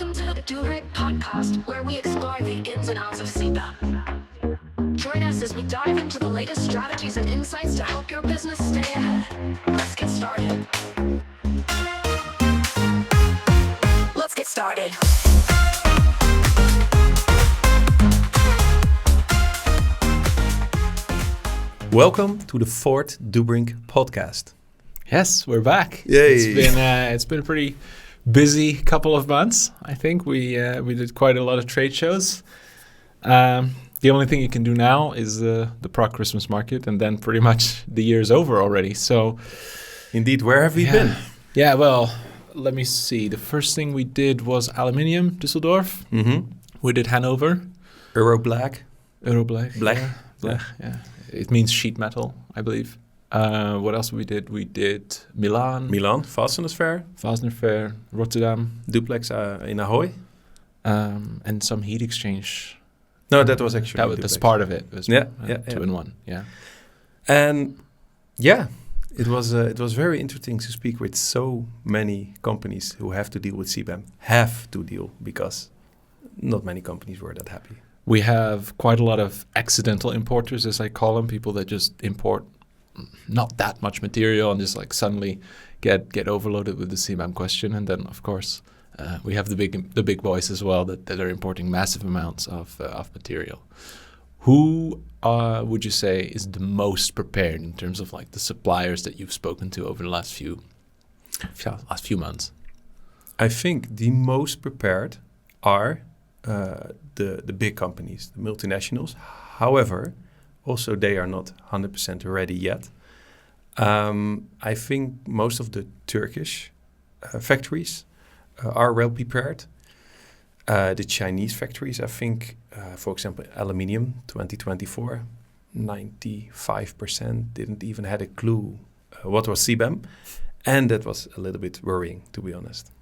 Welcome to the Indirect podcast, where we explore the ins and outs of CBAM. Join us as we dive into the latest strategies and insights to help your business stay ahead. Let's get started. Let's get started. Welcome to the fourth Dubrink podcast. Yes, we're back. Yay. It's been a pretty busy couple of months. I think we did quite a lot of trade shows. The only thing you can do now is the Prague Christmas market, and then pretty much the year's over already. So, Indeed, where have we been? Yeah, well, let me see. The first thing we did was aluminium, Düsseldorf. Mm-hmm. We did Hanover. Euro Black. Euroblack. Black. Yeah. Black, yeah. It means sheet metal, I believe. What else we did? We did Milan. Fasteners Fair. Fastener Fair, Rotterdam. Duplex in Ahoy. And some heat exchange. No, that was actually That's part of it. It was two in one. Yeah. And yeah, it was very interesting to speak with so many companies who have to deal with CBAM. Have to deal, because not many companies were that happy. We have quite a lot of accidental importers, as I call them, people that just import not that much material and just like suddenly get overloaded with the CBAM question. And then, of course, we have the big boys as well that are importing massive amounts of material. Who would you say is the most prepared in terms of like the suppliers that you've spoken to over the last few months? I think the most prepared are the big companies, the multinationals. However, also they are not 100% ready yet. I think most of the Turkish factories are well prepared. The Chinese factories, I think, for example, aluminium 2024, 95% didn't even had a clue what was CBAM. And that was a little bit worrying, to be honest.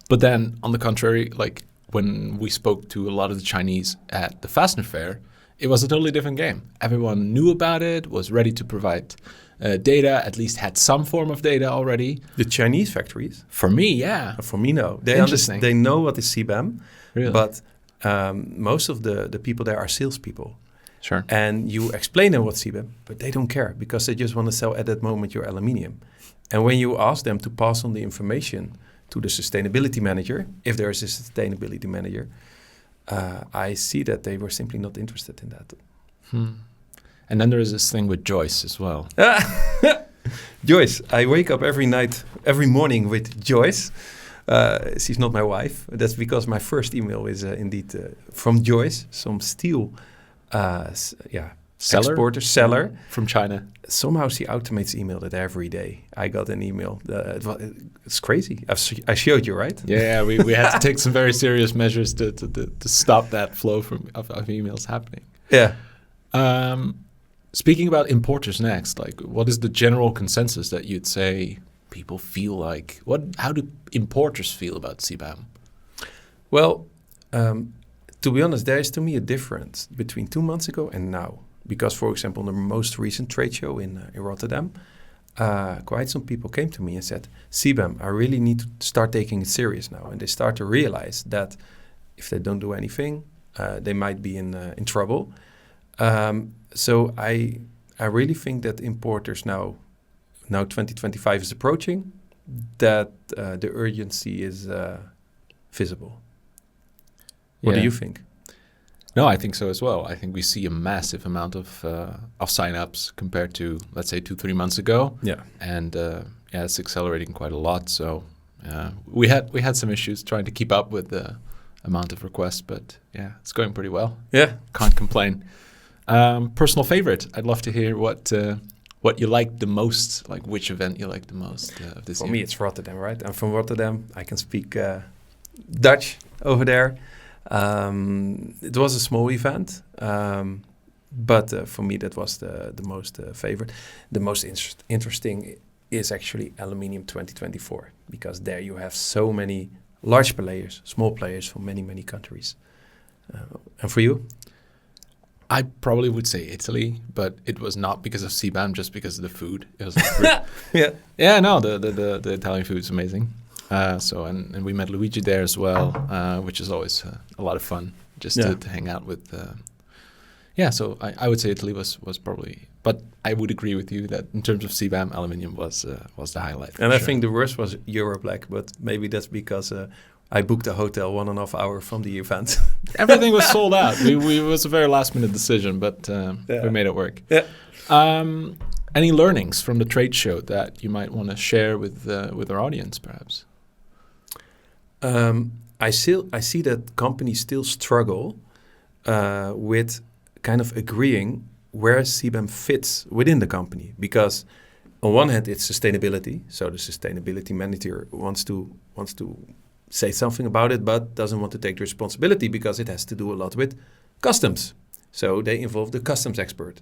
But then, on the contrary, like when we spoke to a lot of the Chinese at the Fastener Fair, it was a totally different game. Everyone knew about it, was ready to provide data, at least had some form of data already. The Chinese factories? For me, yeah. For me, no. They know what is CBAM, really? But most of the people there are salespeople. Sure. And you explain them what's CBAM, but they don't care because they just want to sell at that moment your aluminium. And when you ask them to pass on the information to the sustainability manager, if there is a sustainability manager, I see that they were simply not interested in that. And then there is this thing with Joyce as well. Joyce, I wake up every morning with Joyce. She's not my wife. That's because my first email is indeed from Joyce, some steel seller from China. Somehow she automates email that every day. I got an email. It's crazy. I showed you, right? Yeah, we had to take some very serious measures to stop that flow of emails happening. Yeah. Speaking about importers next, like what is the general consensus that you'd say people feel like? How do importers feel about CBAM? Well, to be honest, there is to me a difference between 2 months ago and now. Because, for example, on the most recent trade show in Rotterdam, quite some people came to me and said, CBAM, I really need to start taking it serious now. And they start to realize that if they don't do anything, they might be in trouble. So I really think that importers now 2025 is approaching, that the urgency is visible. What do you think? No, I think so as well. I think we see a massive amount of sign-ups compared to, let's say, 2-3 months ago. Yeah. And it's accelerating quite a lot. So we had some issues trying to keep up with the amount of requests, but yeah, it's going pretty well. Yeah. Can't complain. Personal favorite. I'd love to hear what you liked the most, like which event you liked the most of this year. For me, it's Rotterdam, right? I'm from Rotterdam. I can speak Dutch over there. It was a small event, but for me that was the most favorite. The most interesting is actually Aluminium 2024, because there you have so many large players, small players from many countries. And for you? I probably would say Italy, but it was not because of CBAM, just because of the food. It was like Yeah. Yeah, no, the Italian food is amazing. And we met Luigi there as well, which is always a lot of fun just to hang out with. So I would say Italy was probably, but I would agree with you that in terms of CBAM, aluminium was the highlight. And I think the worst was Euroblack, but maybe that's because I booked a hotel 1.5 hours from the event. Everything was sold out. It was a very last minute decision, but we made it work. Yeah. Any learnings from the trade show that you might want to share with our audience, perhaps? I see that companies still struggle with kind of agreeing where CBAM fits within the company, because on one hand it's sustainability, so the sustainability manager wants to say something about it, but doesn't want to take the responsibility because it has to do a lot with customs. So they involve the customs expert.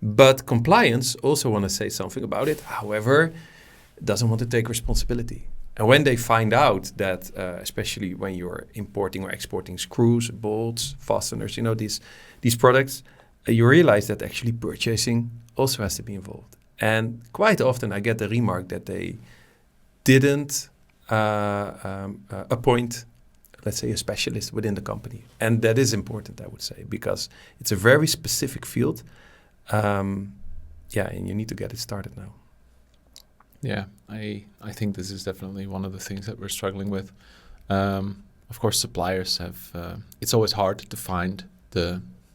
But compliance also want to say something about it, however, doesn't want to take responsibility. And when they find out that, especially when you're importing or exporting screws, bolts, fasteners, these products, you realize that actually purchasing also has to be involved. And quite often I get the remark that they didn't appoint, let's say, a specialist within the company. And that is important, I would say, because it's a very specific field. And you need to get it started now. Yeah, I think this is definitely one of the things that we're struggling with. Of course, suppliers have. It's always hard to find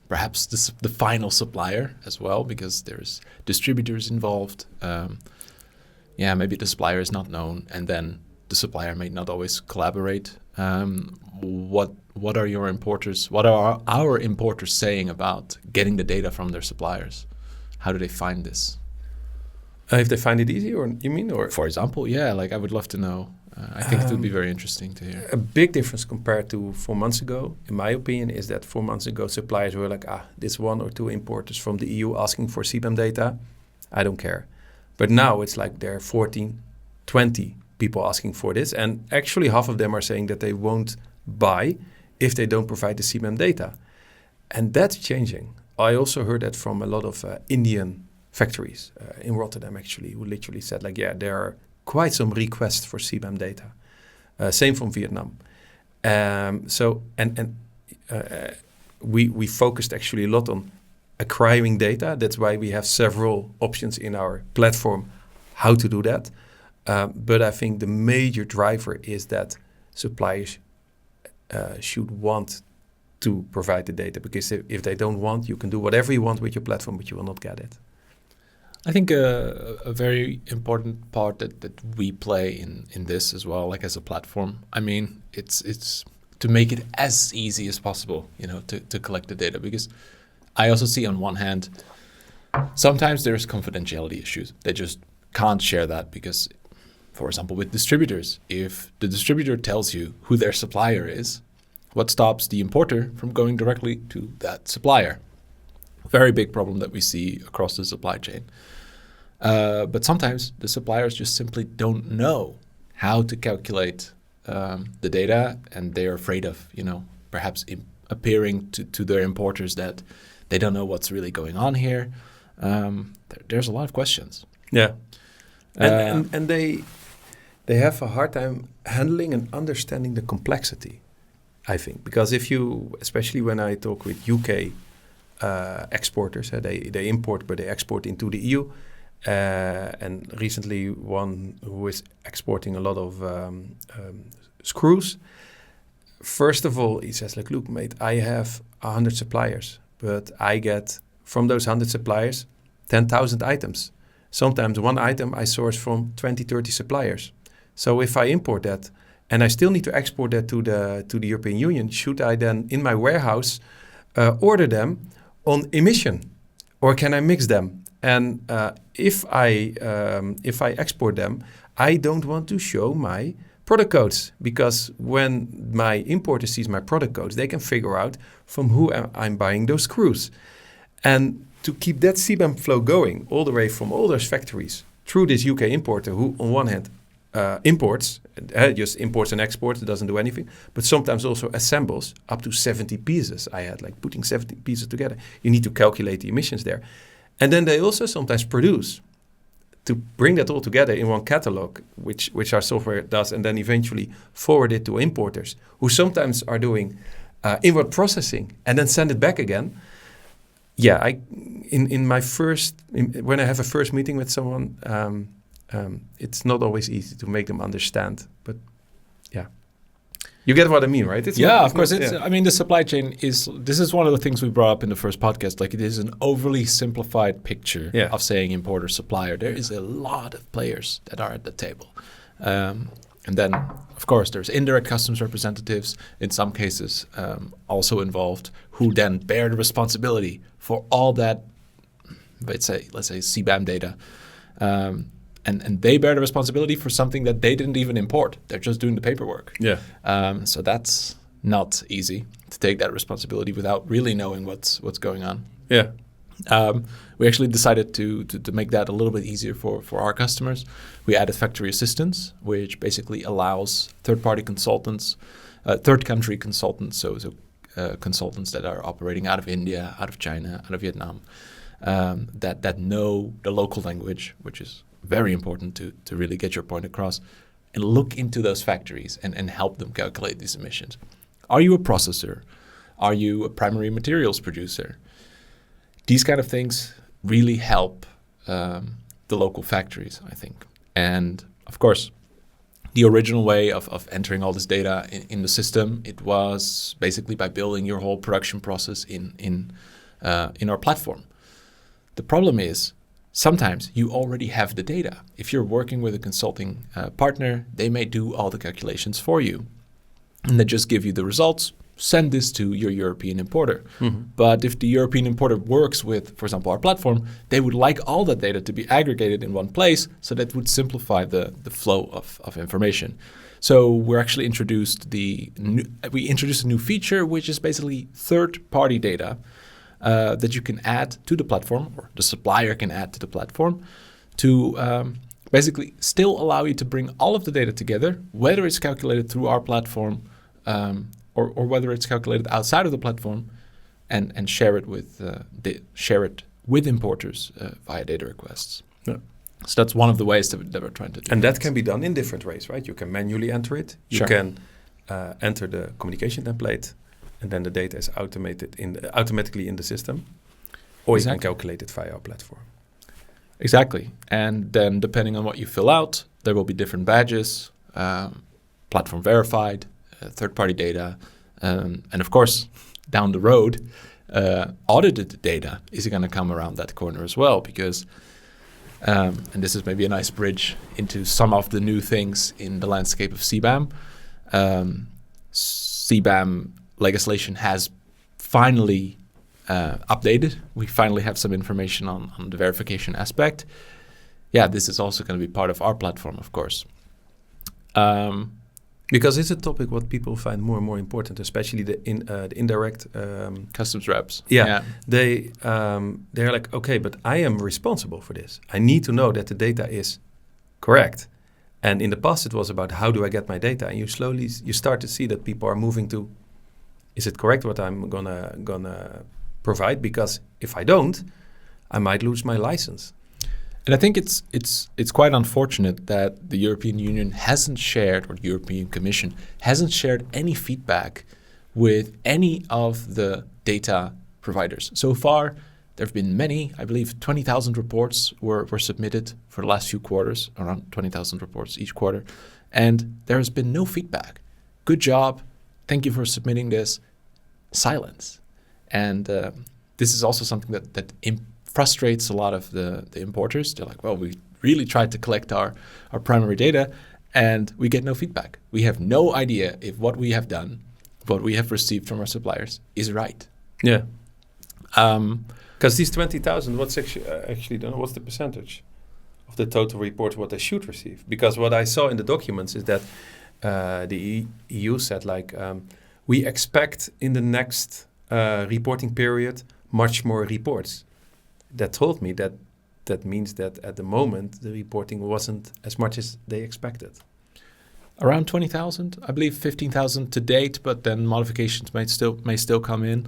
perhaps the final supplier as well, because there's distributors involved. Maybe the supplier is not known, and then the supplier may not always collaborate. What are your importers? What are our importers saying about getting the data from their suppliers? How do they find this? If they find it easy, or you mean, or for example, I would love to know. I think it would be very interesting to hear. A big difference compared to 4 months ago, in my opinion, is that 4 months ago suppliers were like, this 1 or 2 importers from the EU asking for CBAM data, I don't care. But now it's like there are 14, 20 people asking for this, and actually half of them are saying that they won't buy if they don't provide the CBAM data. And that's changing. I also heard that from a lot of Indian factories in Rotterdam, actually, who literally said, there are quite some requests for CBAM data. Same from Vietnam. We focused actually a lot on acquiring data. That's why we have several options in our platform how to do that. But I think the major driver is that suppliers should want to provide the data, because if they don't want, you can do whatever you want with your platform, but you will not get it. I think a very important part that we play in this as well, like as a platform. I mean, it's to make it as easy as possible, to collect the data, because I also see on one hand, sometimes there's confidentiality issues. They just can't share that because, for example, with distributors, if the distributor tells you who their supplier is, what stops the importer from going directly to that supplier? Very big problem that we see across the supply chain. But sometimes the suppliers just simply don't know how to calculate the data, and they're afraid of, perhaps appearing to their importers that they don't know what's really going on here. There's a lot of questions. Yeah, and they have a hard time handling and understanding the complexity, I think, because especially when I talk with UK exporters, they import but they export into the EU. And recently one who is exporting a lot of screws. First of all, he says, look, mate, I have 100 suppliers, but I get from those 100 suppliers 10,000 items. Sometimes one item I source from 20, 30 suppliers. So if I import that and I still need to export that to the European Union, should I then in my warehouse order them on emission, or can I mix them? And if I export them, I don't want to show my product codes, because when my importer sees my product codes, they can figure out from who I'm buying those screws. And to keep that CBAM flow going all the way from all those factories through this UK importer, who on one hand imports, just imports and exports, it doesn't do anything, but sometimes also assembles up to 70 pieces. I had putting 70 pieces together. You need to calculate the emissions there. And then they also sometimes produce to bring that all together in one catalog, which our software does, and then eventually forward it to importers, who sometimes are doing inward processing and then send it back again. Yeah, when I have a first meeting with someone, it's not always easy to make them understand. But yeah, you get what I mean, right? Of course. I mean, the supply chain this is one of the things we brought up in the first podcast. Like, it is an overly simplified picture of saying importer, supplier. There is a lot of players that are at the table. And then, of course, there's indirect customs representatives, in some cases also involved, who then bear the responsibility for all that, let's say CBAM data. And they bear the responsibility for something that they didn't even import. They're just doing the paperwork. Yeah. So that's not easy to take that responsibility without really knowing what's going on. Yeah. We actually decided to make that a little bit easier for our customers. We added factory assistance, which basically allows third-party consultants, third-country consultants, so consultants that are operating out of India, out of China, out of Vietnam, that know the local language, which is very important to really get your point across, and look into those factories and help them calculate these emissions. Are you a processor? Are you a primary materials producer? These kind of things really help the local factories, I think. And of course, the original way of entering all this data in the system, it was basically by building your whole production process in our platform. The problem is, sometimes you already have the data. If you're working with a consulting partner, they may do all the calculations for you. And they just give you the results, send this to your European importer. Mm-hmm. But if the European importer works with, for example, our platform, they would like all that data to be aggregated in one place, so that would simplify the flow of information. So we're actually introduced a new feature, which is basically third-party data that you can add to the platform, or the supplier can add to the platform, to basically still allow you to bring all of the data together, whether it's calculated through our platform or whether it's calculated outside of the platform, and share it with importers via data requests. Yeah. So that's one of the ways that we're trying to do. And that can be done in different ways, right? You can manually enter it. You can enter the communication template, and then the data is automatically in the system, or you can calculate it via our platform. Exactly. And then depending on what you fill out, there will be different badges, platform verified, third-party data, and of course, down the road, audited data is going to come around that corner as well, because, and this is maybe a nice bridge into some of the new things in the landscape of CBAM. CBAM legislation has finally updated. We finally have some information on the verification aspect. Yeah, this is also going to be part of our platform, of course. Because it's a topic what people find more and more important, especially the indirect customs reps. Yeah. They're like, okay, but I am responsible for this. I need to know that the data is correct. And in the past, it was about how do I get my data, and you start to see that people are moving to, is it correct what I'm gonna provide? Because if I don't, I might lose my license. And I think it's quite unfortunate that the European Union hasn't shared, or the European Commission hasn't shared any feedback with any of the data providers. So far, there have been many, I believe 20,000 reports were submitted for the last few quarters, around 20,000 reports each quarter, and there has been no feedback. Good job, thank you for submitting this. Silence. And this is also something that frustrates a lot of the importers. They're like, well, we really tried to collect our primary data and we get no feedback. We have no idea if what we have done, what we have received from our suppliers is right. Yeah. Because these 20,000, what's actually done? What's the percentage of the total report what they should receive? Because what I saw in the documents is that the EU said we expect in the next reporting period much more reports. That told me that means that at the moment the reporting wasn't as much as they expected. Around 20,000, I believe 15,000 to date, but then modifications may still come in.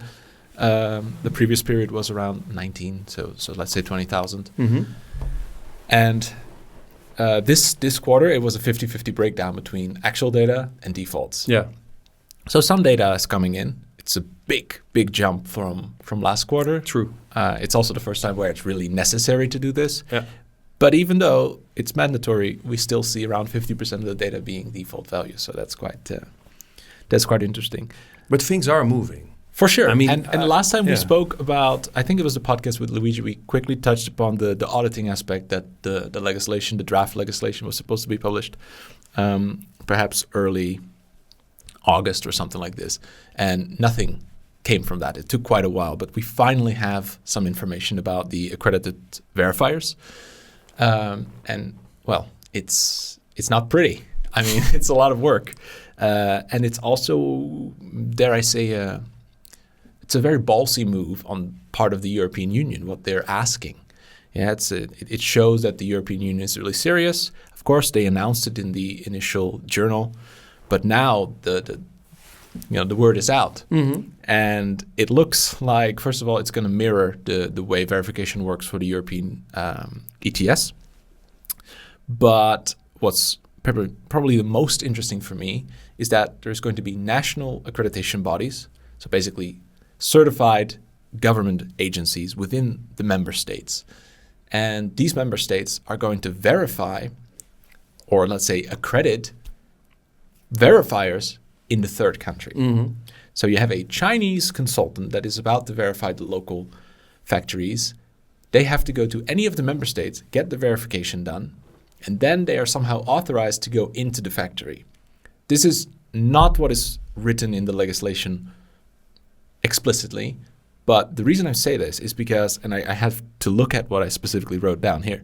The previous period was around 19, so let's say 20,000. Mm-hmm. And this quarter, it was a 50-50 breakdown between actual data and defaults. Yeah. So some data is coming in. It's a big jump from last quarter. True. It's also the first time where it's really necessary to do this. Yeah. But even though it's mandatory, we still see around 50% of the data being default values. So that's quite interesting. But things are moving. For sure. I mean, and last time we yeah. spoke about, I think it was the podcast with Luigi, we quickly touched upon the auditing aspect that the legislation, the draft legislation was supposed to be published perhaps early August or something like this. And nothing came from that. It took quite a while, but we finally have some information about the accredited verifiers. And well, it's not pretty. I mean, it's a lot of work. And it's also, dare I say, it's a very ballsy move on part of the European Union, what they're asking. Yeah, it shows that the European Union is really serious. Of course, they announced it in the initial journal, but now the word is out. Mm-hmm. And it looks like, first of all, it's going to mirror the way verification works for the European ETS. But what's probably the most interesting for me is that there's going to be national accreditation bodies, so basically certified government agencies within the member states. And these member states are going to verify, or let's say accredit, verifiers in the third country. Mm-hmm. So you have a Chinese consultant that is about to verify the local factories. They have to go to any of the member states, get the verification done, and then they are somehow authorized to go into the factory. This is not what is written in the legislation explicitly, but the reason I say this is because, and I have to look at what I specifically wrote down here,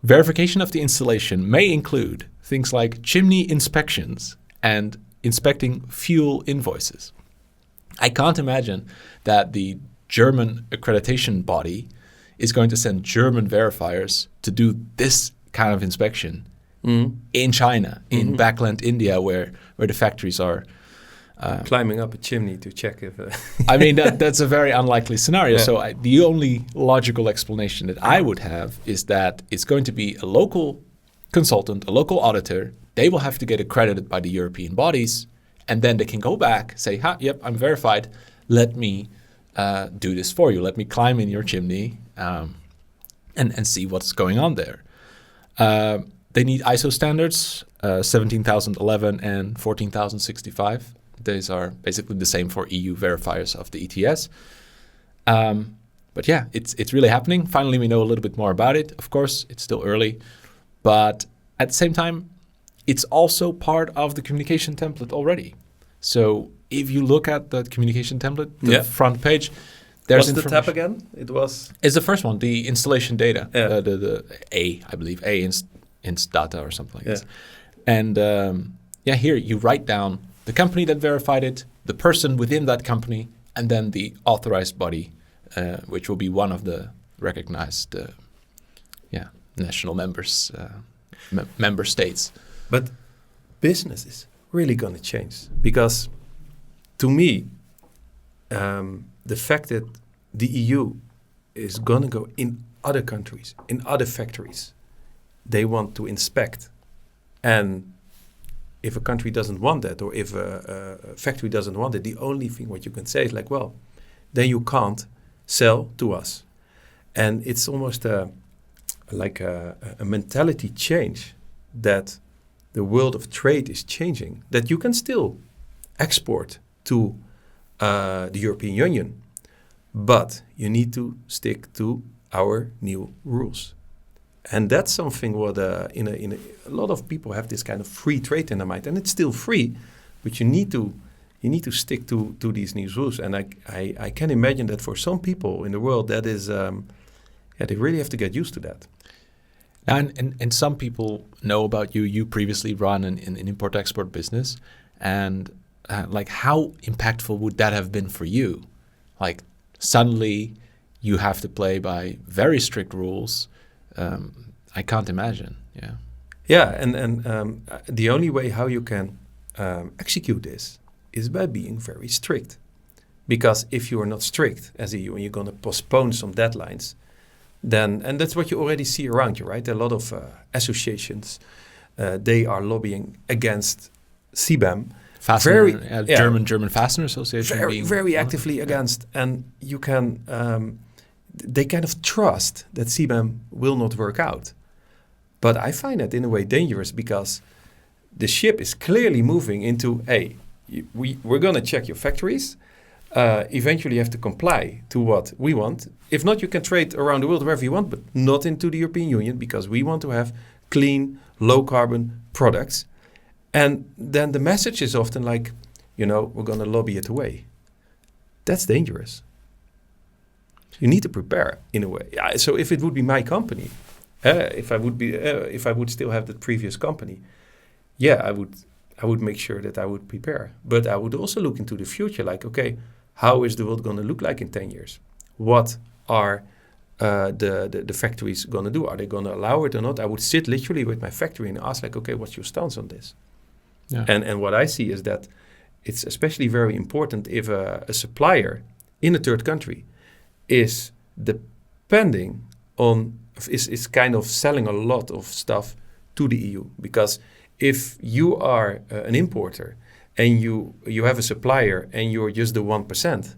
verification of the installation may include things like chimney inspections and inspecting fuel invoices. I can't imagine that the German accreditation body is going to send German verifiers to do this kind of inspection in China, in backland India, where the factories are. Climbing up a chimney to check if... I mean, that's a very unlikely scenario. Yeah. So the only logical explanation that I would have is that it's going to be a local consultant, a local auditor. They will have to get accredited by the European bodies, and then they can go back, say, yep, I'm verified. Let me do this for you. Let me climb in your chimney and see what's going on there. They need ISO standards, 17011 and 14065. These are basically the same for EU verifiers of the ETS. But yeah, it's really happening. Finally, we know a little bit more about it. Of course, it's still early. But at the same time, it's also part of the communication template already. So if you look at the communication template, the front page, there's What's the tab again? It's the first one, the installation data, the A, I believe, inst data or something like this. And here you write down the company that verified it, the person within that company, and then the authorized body, which will be one of the recognized national members, member states. But business is really going to change because, to me, the fact that the EU is going to go in other countries, in other factories, they want to inspect. And if a country doesn't want that, or if a factory doesn't want it, the only thing what you can say is like, well, then you can't sell to us. And it's almost like a mentality change that the world of trade is changing, that you can still export to the European Union, but you need to stick to our new rules. And that's something what a lot of people have this kind of free trade in their mind, and it's still free, but you need to stick to these new rules. And I can imagine that for some people in the world, that is they really have to get used to that. And some people know about you. You previously run an import-export business, and like how impactful would that have been for you? Like suddenly you have to play by very strict rules. I can't imagine. And the only way how you can execute this is by being very strict, because if you are not strict as EU and you're going to postpone some deadlines, then, and that's what you already see around you, right? A lot of associations, they are lobbying against CBAM. Fastener, German Fastener Association. Very actively against. And you can, they kind of trust that CBAM will not work out. But I find that in a way dangerous because the ship is clearly moving into, hey, we're going to check your factories. Eventually you have to comply to what we want. If not, you can trade around the world wherever you want, but not into the European Union because we want to have clean, low carbon products. And then the message is often like, we're going to lobby it away. That's dangerous. You need to prepare in a way. So if it would be my company, if I would still have the previous company, I would make sure that I would prepare. But I would also look into the future, like, okay, how is the world going to look like in 10 years? What are the factories going to do? Are they going to allow it or not? I would sit literally with my factory and ask, like, okay, what's your stance on this? Yeah. And what I see is that it's especially very important if a supplier in a third country is depending on, is kind of selling a lot of stuff to the EU. Because if you are an importer and you have a supplier and you're just the 1%,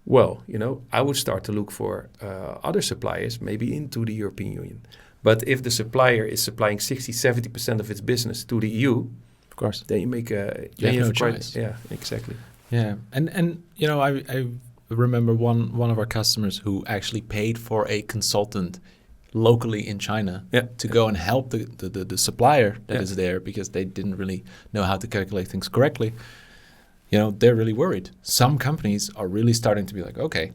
well, I would start to look for other suppliers, maybe into the European Union. But if the supplier is supplying 60-70% of its business to the EU, of course, then you make a choice. Yeah, exactly. Yeah, and I remember one of our customers who actually paid for a consultant locally in China to go and help the supplier that is there because they didn't really know how to calculate things correctly. They're really worried. Some companies are really starting to be like, okay,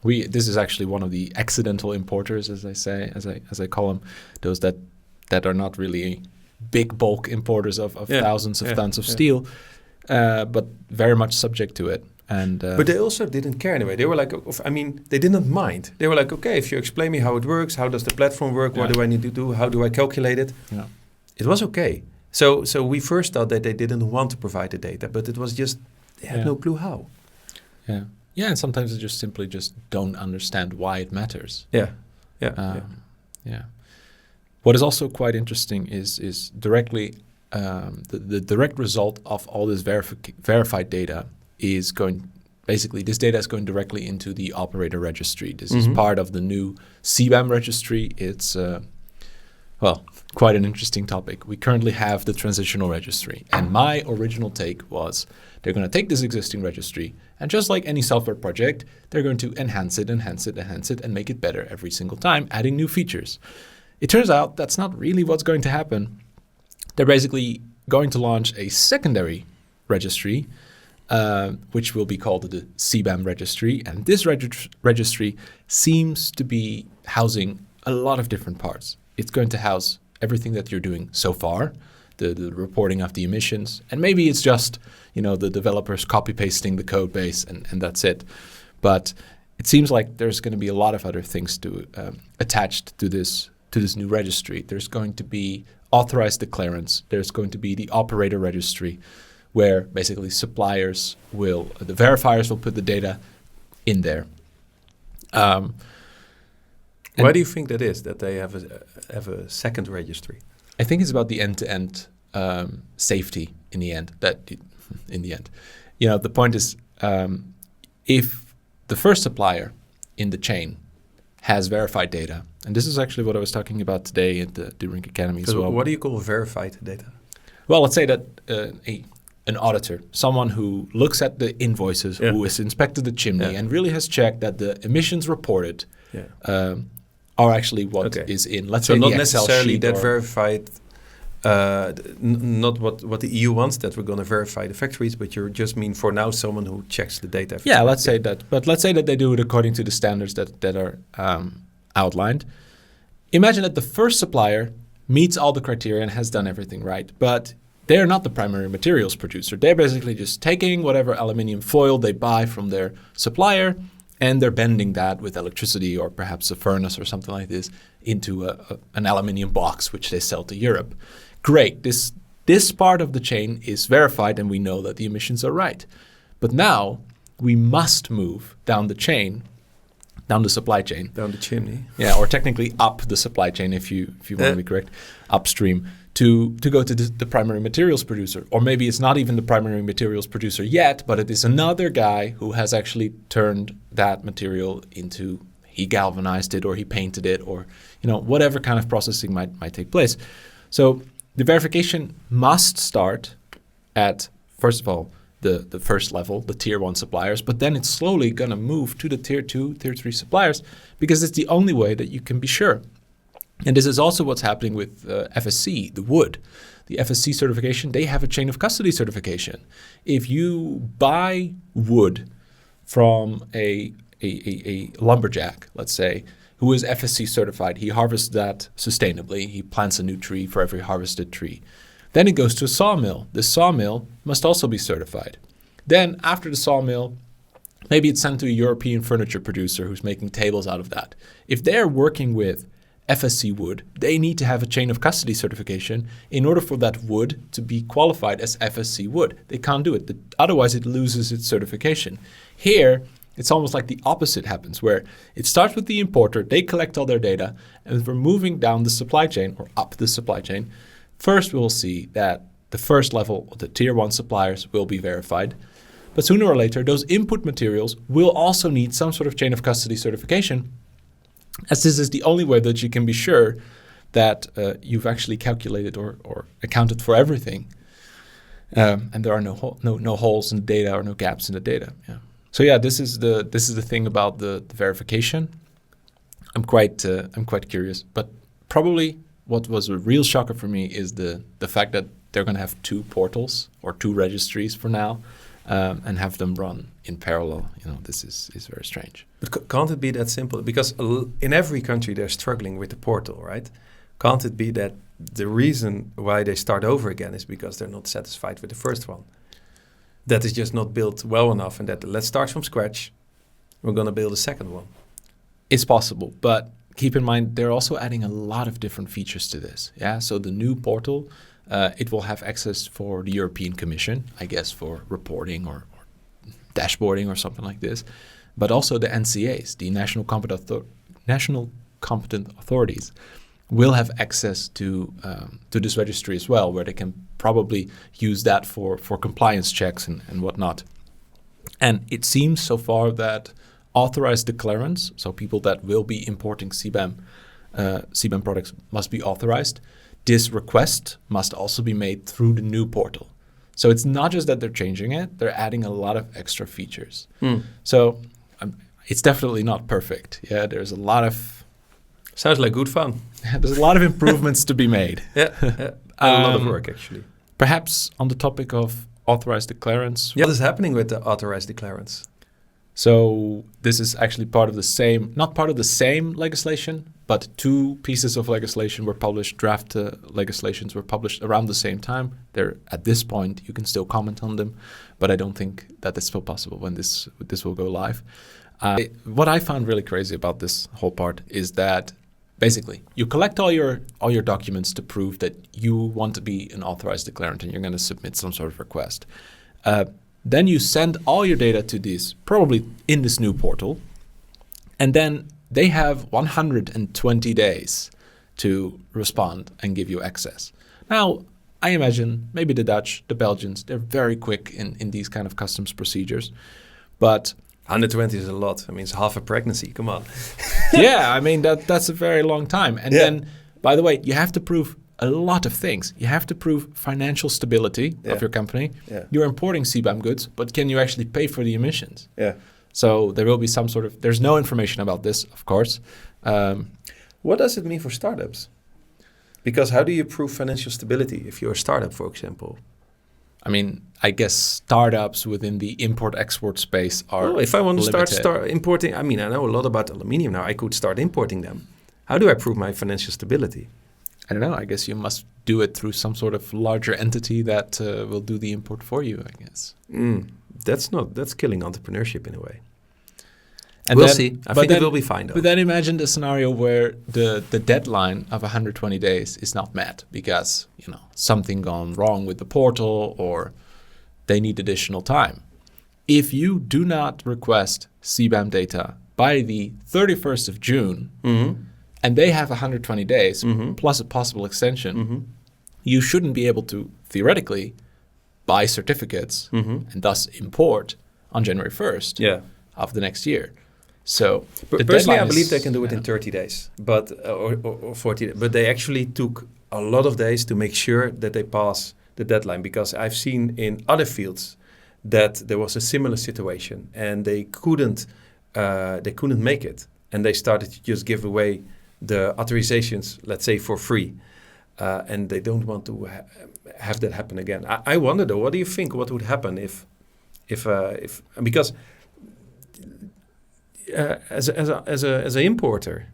this is actually one of the accidental importers, as I call them, those that are not really big bulk importers of thousands of tons of steel, but very much subject to it. But they also didn't care anyway. They were like, they didn't mind. They were like, okay, if you explain me how it works, how does the platform work, what do I need to do, how do I calculate it? Yeah. It was okay. So we first thought that they didn't want to provide the data, but it was just, they had no clue how. Yeah. Yeah, and sometimes they just simply don't understand why it matters. Yeah. What is also quite interesting is directly the direct result of all this verified data is this data is going directly into the operator registry. This is part of the new CBAM registry. It's, quite an interesting topic. We currently have the transitional registry. And my original take was they're going to take this existing registry and just like any software project, they're going to enhance it, and make it better every single time, adding new features. It turns out that's not really what's going to happen. They're basically going to launch a secondary registry, which will be called the CBAM registry. And this registry seems to be housing a lot of different parts. It's going to house everything that you're doing so far, the reporting of the emissions, and maybe it's just, the developers copy-pasting the code base and that's it. But it seems like there's going to be a lot of other things attached to this new registry. There's going to be authorized declarants. There's going to be the operator registry, where basically the verifiers will put the data in there. Why do you think that is, that they have a second registry? I think it's about the end-to-end safety in the end. The point is, if the first supplier in the chain has verified data, and this is actually what I was talking about today at the Rink Academy as well. What do you call verified data? Well, let's say that an auditor, someone who looks at the invoices, who has inspected the chimney and really has checked that the emissions reported are actually what is in, let's say, not the Excel necessarily sheet that verified, not what the EU wants, that we're going to verify the factories, but you just mean for now someone who checks the data. Yeah, let's say that. But let's say that they do it according to the standards that are outlined. Imagine that the first supplier meets all the criteria and has done everything right, but they're not the primary materials producer. They're basically just taking whatever aluminium foil they buy from their supplier, and they're bending that with electricity or perhaps a furnace or something like this into an aluminium box, which they sell to Europe. Great. This part of the chain is verified, and we know that the emissions are right. But now we must move down the chain down the supply chain. Down the chimney. Yeah, or technically up the supply chain, if you want to be correct, upstream, to go to the primary materials producer. Or maybe it's not even the primary materials producer yet, but it is another guy who has actually turned that material into, he galvanized it or he painted it, or whatever kind of processing might take place. So the verification must start at, first of all, the first level, the tier 1 suppliers, but then it's slowly going to move to the tier 2, tier 3 suppliers, because it's the only way that you can be sure. And this is also what's happening with FSC, the wood. The FSC certification, they have a chain of custody certification. If you buy wood from a lumberjack, let's say, who is FSC certified, he harvests that sustainably, he plants a new tree for every harvested tree. Then it goes to a sawmill. The sawmill must also be certified. Then after the sawmill, maybe it's sent to a European furniture producer who's making tables out of that. If they're working with FSC wood, they need to have a chain of custody certification in order for that wood to be qualified as FSC wood. They can't do it. Otherwise, it loses its certification. Here, it's almost like the opposite happens, where it starts with the importer, they collect all their data, and we're moving down the supply chain or up the supply chain. First, we'll see that the first level, the tier 1 suppliers, will be verified. But sooner or later, those input materials will also need some sort of chain of custody certification, as this is the only way that you can be sure that you've actually calculated or accounted for everything. And there are no holes in the data or no gaps in the data. Yeah. So yeah, this is the thing about the verification. I'm quite curious, but probably what was a real shocker for me is the fact that they're going to have 2 portals or 2 registries for now, and have them run in parallel. This is very strange. But can't it be that simple? Because in every country they're struggling with the portal, right? Can't it be that the reason why they start over again is because they're not satisfied with the first one? That is just not built well enough, and that let's start from scratch. We're going to build a second one. It's possible, but keep in mind, they're also adding a lot of different features to this. Yeah, so the new portal, it will have access for the European Commission, I guess, for reporting or dashboarding or something like this, but also the NCAs, the National Competent Authorities, will have access to this registry as well, where they can probably use that for compliance checks and whatnot. And it seems so far that authorized declarants, so people that will be importing CBAM products, must be authorized. This request must also be made through the new portal. So it's not just that they're changing it, they're adding a lot of extra features. So it's definitely not perfect. Yeah, there's a lot of... Sounds like good fun. There's a lot of improvements to be made. Yeah. A lot of work, actually. Perhaps on the topic of authorized declarants. What is happening with the authorized declarants? So this is actually not part of the same legislation, but 2 pieces of legislation were published, draft legislations were published around the same time. They're, at this point, you can still comment on them, but I don't think that it's still possible when this will go live. What I found really crazy about this whole part is that basically you collect all your documents to prove that you want to be an authorized declarant and you're going to submit some sort of request. Then you send all your data to this, probably in this new portal, and then they have 120 days to respond and give you access. Now, I imagine maybe the Dutch, the Belgians, they're very quick in these kind of customs procedures, but 120 is a lot. I mean, it's half a pregnancy. Come on. Yeah, I mean, that's a very long time. And then, by the way, you have to prove a lot of things. You have to prove financial stability of your company. Yeah. You're importing CBAM goods, but can you actually pay for the emissions? Yeah. So there will be some sort of... There's no information about this, of course. What does it mean for startups? Because how do you prove financial stability if you're a startup, for example? I mean, I guess startups within the import-export space are Well, if I want to limited. start importing... I mean, I know a lot about aluminium now. I could start importing them. How do I prove my financial stability? I don't know. I guess you must do it through some sort of larger entity that will do the import for you, I guess. That's killing entrepreneurship in a way. And we'll then, see. I think it will be fine, though. But then imagine the scenario where the deadline of 120 days is not met because, something gone wrong with the portal or they need additional time. If you do not request CBAM data by the 31st of June, and they have 120 days plus a possible extension, you shouldn't be able to theoretically buy certificates and thus import on January 1st of the next year. So but personally, I believe they can do it in 30 days, but or 40. But they actually took a lot of days to make sure that they pass the deadline, because I've seen in other fields that there was a similar situation and they couldn't make it, and they started to just give away the authorizations, let's say, for free, and they don't want to have that happen again. I wonder though, what do you think? What would happen if because as an importer,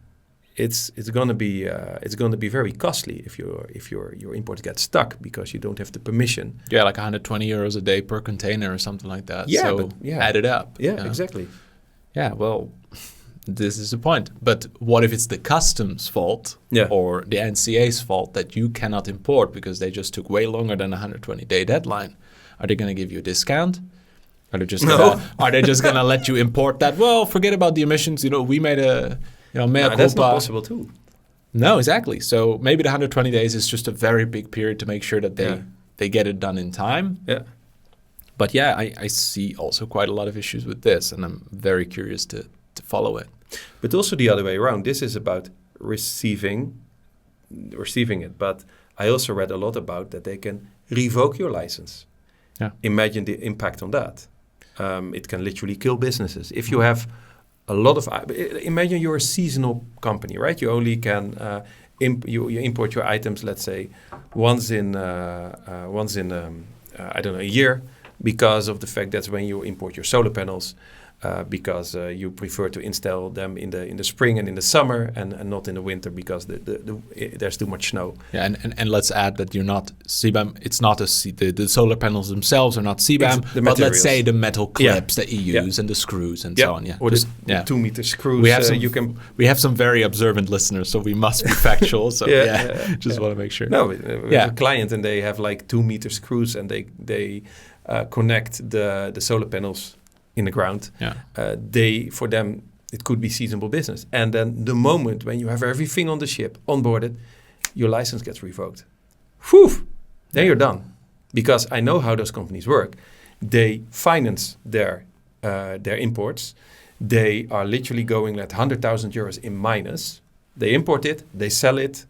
it's gonna be very costly if your import gets stuck because you don't have the permission. Yeah, like 120 euros a day per container or something like that. Yeah, so but, add it up. Yeah, exactly. Yeah, well, this is the point. But what if it's the customs fault or the NCA's fault that you cannot import because they just took way longer than a 120-day deadline? Are they going to give you a discount? Are they just gonna let you import that? Well, forget about the emissions. We made a mea culpa. That's not possible too. No, exactly. So maybe the 120 days is just a very big period to make sure that they get it done in time. Yeah. But yeah, I see also quite a lot of issues with this, and I'm very curious to follow it. But also the other way around. This is about receiving it. But I also read a lot about that they can revoke your license. Yeah. Imagine the impact on that. It can literally kill businesses. If you have a lot of... imagine you're a seasonal company, right? You only can... you import your items, let's say, once in I don't know, a year, because of the fact that's when you import your solar panels, because you prefer to install them in the spring and in the summer and not in the winter because there's too much snow. Yeah, and let's add that you're not CBAM. It's not the solar panels themselves are not CBAM, but let's say the metal clips that you use and the screws and so on. Yeah, or the 2 meter screws. We have some very observant listeners, so we must be factual. So just want to make sure. No, we have a client and they have like 2 meter screws and they connect the solar panels in the ground. For them it could be seasonable business, and then the moment when you have everything on the ship onboarded, your license gets revoked. Whew, then you're done, because I know how those companies work. They finance their imports. They are literally going at 100,000 euros in minus. They import it, they sell it,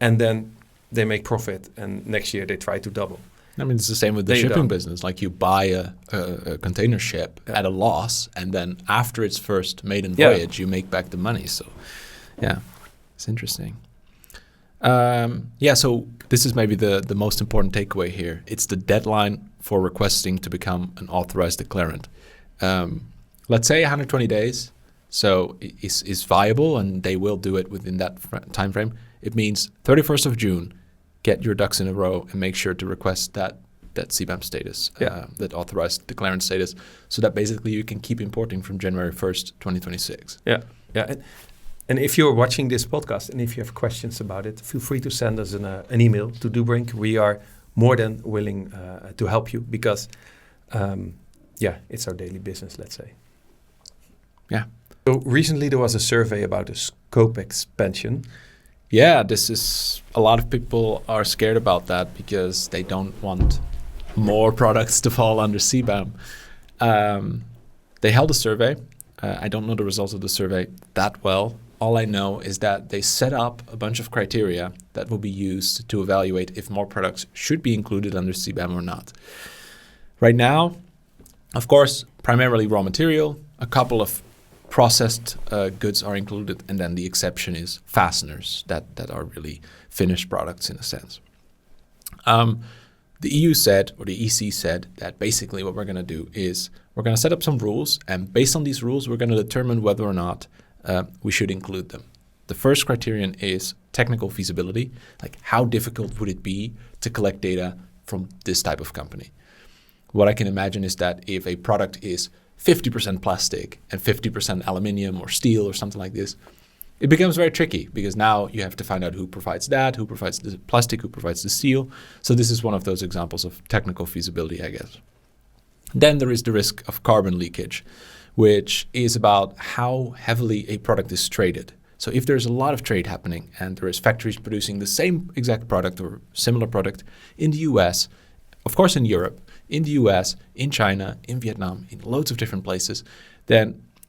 and then they make profit, and next year they try to double. I mean, it's the same with the shipping business. Like you buy a container ship at a loss, and then after its first maiden voyage, you make back the money. So, it's interesting. So this is maybe the most important takeaway here. It's the deadline for requesting to become an authorized declarant. Let's say 120 days, so is viable, and they will do it within that time frame. It means 31st of June. Get your ducks in a row and make sure to request that CBAM status, that authorized declarant status, so that basically you can keep importing from January 1st, 2026. Yeah. And if you're watching this podcast and if you have questions about it, feel free to send us an email to Dubrink. We are more than willing to help you because, it's our daily business, let's say. Yeah. So recently there was a survey about a scope expansion. Yeah, a lot of people are scared about that because they don't want more products to fall under CBAM. They held a survey. I don't know the results of the survey that well. All I know is that they set up a bunch of criteria that will be used to evaluate if more products should be included under CBAM or not. Right now, of course, primarily raw material, a couple of processed goods are included, and then the exception is fasteners that are really finished products in a sense. The EU said, or the EC said, that basically what we're going to do is we're going to set up some rules, and based on these rules, we're going to determine whether or not we should include them. The first criterion is technical feasibility, like how difficult would it be to collect data from this type of company. What I can imagine is that if a product is 50% plastic and 50% aluminium or steel or something like this, it becomes very tricky because now you have to find out who provides that, who provides the plastic, who provides the steel. So this is one of those examples of technical feasibility, I guess. Then there is the risk of carbon leakage, which is about how heavily a product is traded. So if there's a lot of trade happening and there is factories producing the same exact product or similar product in the US, of course in Europe, in the US, in China, in Vietnam, in loads of different places, then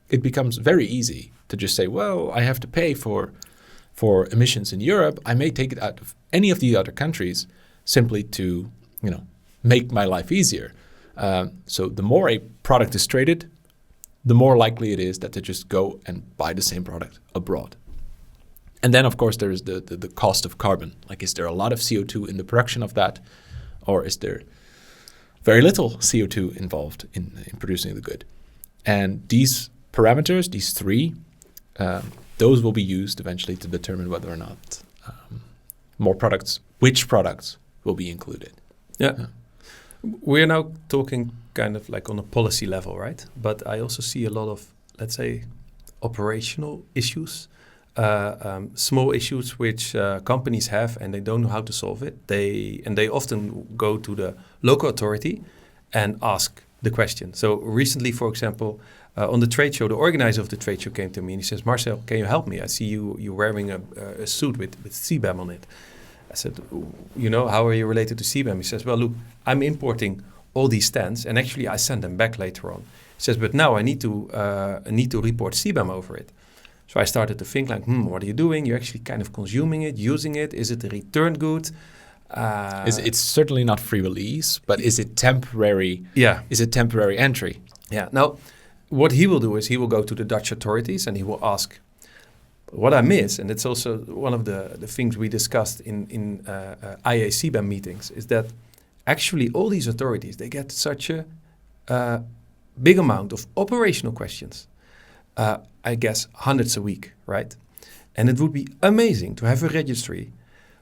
it becomes very easy to just say, well, I have to pay for emissions in Europe. I may take it out of any of the other countries simply to, make my life easier. So the more a product is traded, the more likely it is that they just go and buy the same product abroad. And then, of course, there is the cost of carbon. Like, is there a lot of CO2 in the production of that? Or is there very little CO2 involved in producing the good? And these parameters, these three, those will be used eventually to determine whether or not which products will be included. Yeah. We're now talking kind of like on a policy level, right? But I also see a lot of, let's say, operational issues, small issues which companies have and they don't know how to solve it. They often go to the local authority and ask the question. So recently, for example, on the trade show, the organizer of the trade show came to me and he says, "Marcel, can you help me? I see you wearing a suit with CBAM on it." I said, how are you related to CBAM? He says, well, look, I'm importing all these stands, and actually I send them back later on. He says, but now I need to report CBAM over it. So I started to think like, what are you doing? You're actually kind of consuming it, using it. Is it a returned good? It's certainly not free release, but is it temporary? Yeah. Is it temporary entry? Yeah. Now, what he will do is he will go to the Dutch authorities and he will ask. What I miss, and it's also one of the things we discussed in IA CBAM meetings, is that actually all these authorities, they get such a big amount of operational questions. I guess hundreds a week, right? And it would be amazing to have a registry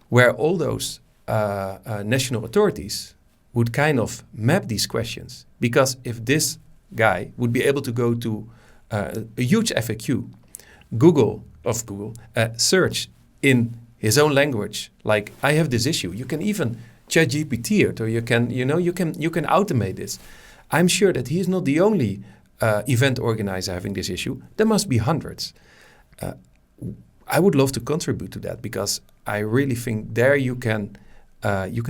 where all those national authorities would kind of map these questions. Because if this guy would be able to go to a huge FAQ, Google, search in his own language, like I have this issue. You can even ChatGPT it, or you can automate this. I'm sure that he is not the only event organizer having this issue. There must be hundreds. I would love to contribute to that because I really think there you can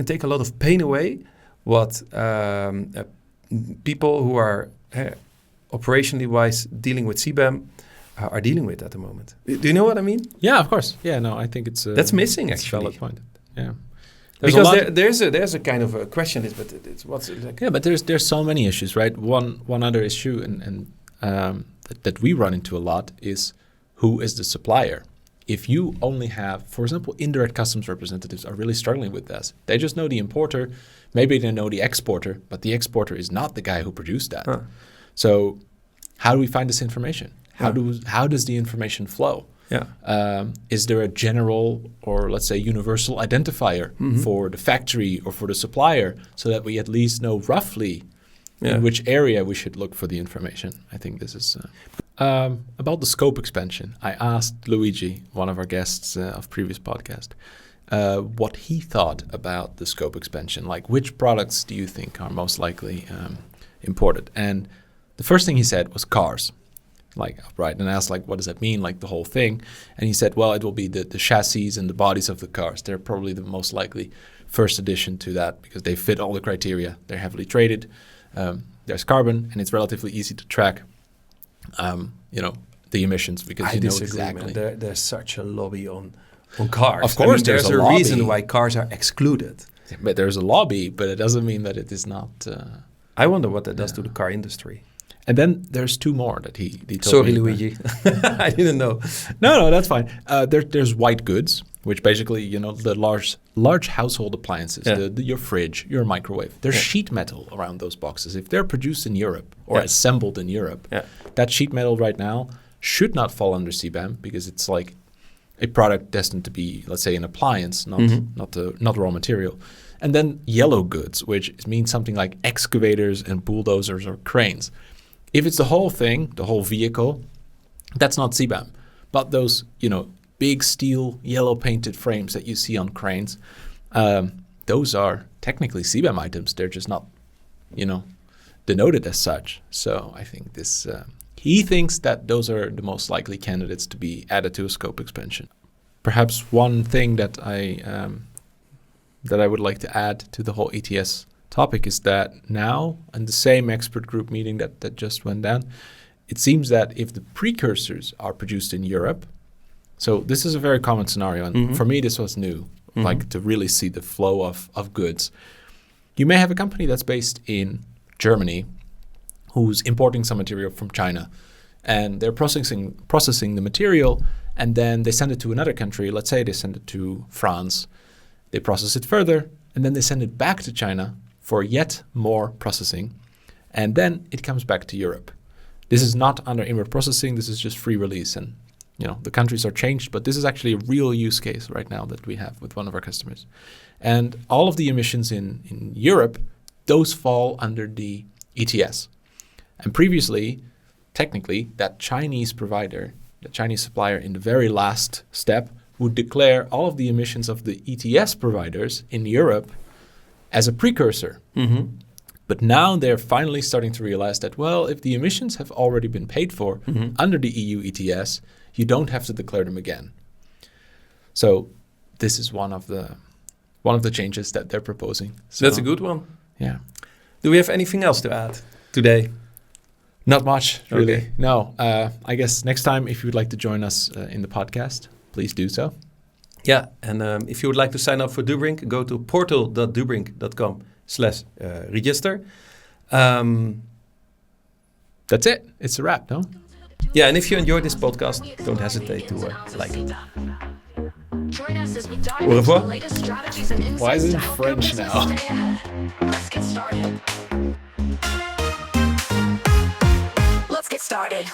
take a lot of pain away. What people who are operationally wise dealing with CBAM are dealing with at the moment. Do you know what I mean? Yeah, of course. Yeah, no, I think it's that's missing actually. Valid point. Yeah, because there's a kind of a question is, but it's what's it like? Yeah, but there's so many issues, right? One other issue and that we run into a lot is who is the supplier. If you only have, for example, indirect customs representatives are really struggling with this. They just know the importer, maybe they know the exporter, but the exporter is not the guy who produced that. Huh. So how do we find this information? How does the information flow? Yeah. Is there a general or let's say universal identifier for the factory or for the supplier so that we at least know roughly in which area we should look for the information? I think this is about the scope expansion. I asked Luigi, one of our guests of previous podcast, what he thought about the scope expansion. Like, which products do you think are most likely imported? And the first thing he said was cars. And I asked, what does that mean, the whole thing? And he said, well, it will be the chassis and the bodies of the cars. They're probably the most likely first addition to that because they fit all the criteria. They're heavily traded. There's carbon, and it's relatively easy to track, the emissions because I you know disagree, exactly. Man. There's such a lobby on cars. Of course, there's a lobby. reason why cars are excluded. But there's a lobby, but it doesn't mean that it is not. I wonder what that does to the car industry. And then there's two more that he told Sorry, me. Luigi. I didn't know. No, that's fine. There's white goods, which basically, the large household appliances, your fridge, your microwave. There's sheet metal around those boxes. If they're produced in Europe or assembled in Europe, that sheet metal right now should not fall under CBAM because it's like a product destined to be, let's say, an appliance, not raw material. And then yellow goods, which means something like excavators and bulldozers or cranes. If it's the whole thing, the whole vehicle, that's not CBAM. But those, big steel, yellow painted frames that you see on cranes, those are technically CBAM items. They're just not, denoted as such. So I think this He thinks that those are the most likely candidates to be added to a scope expansion. Perhaps one thing that I would like to add to the whole ETS topic is that now, in the same expert group meeting that just went down, it seems that if the precursors are produced in Europe, so this is a very common scenario, and for me this was new, like to really see the flow of goods. You may have a company that's based in Germany who's importing some material from China, and they're processing the material, and then they send it to another country. Let's say they send it to France. They process it further, and then they send it back to China for yet more processing, and then it comes back to Europe. This is not under inward processing. This is just free release, and the countries are changed, but this is actually a real use case right now that we have with one of our customers. And all of the emissions in Europe, those fall under the ETS. And previously, technically, that Chinese provider, the Chinese supplier in the very last step, would declare all of the emissions of the ETS providers in Europe as a precursor. But now they're finally starting to realize that, well, if the emissions have already been paid for under the EU ETS, you don't have to declare them again. So this is one of the changes that they're proposing. So, That's a good one. Yeah. Do we have anything else to add today? Not much, really. Okay. No. I guess next time, if you would like to join us in the podcast, please do so. Yeah, and if you would like to sign up for Dubrink, go to portal.dubrink.com/register. That's it. It's a wrap, no? Yeah, and if you enjoyed this podcast, don't hesitate to like it. Join us as we dive Au into revoir. the latest strategies and insights Why is it to in help your French business now? stay ahead. Let's get started. Let's get started.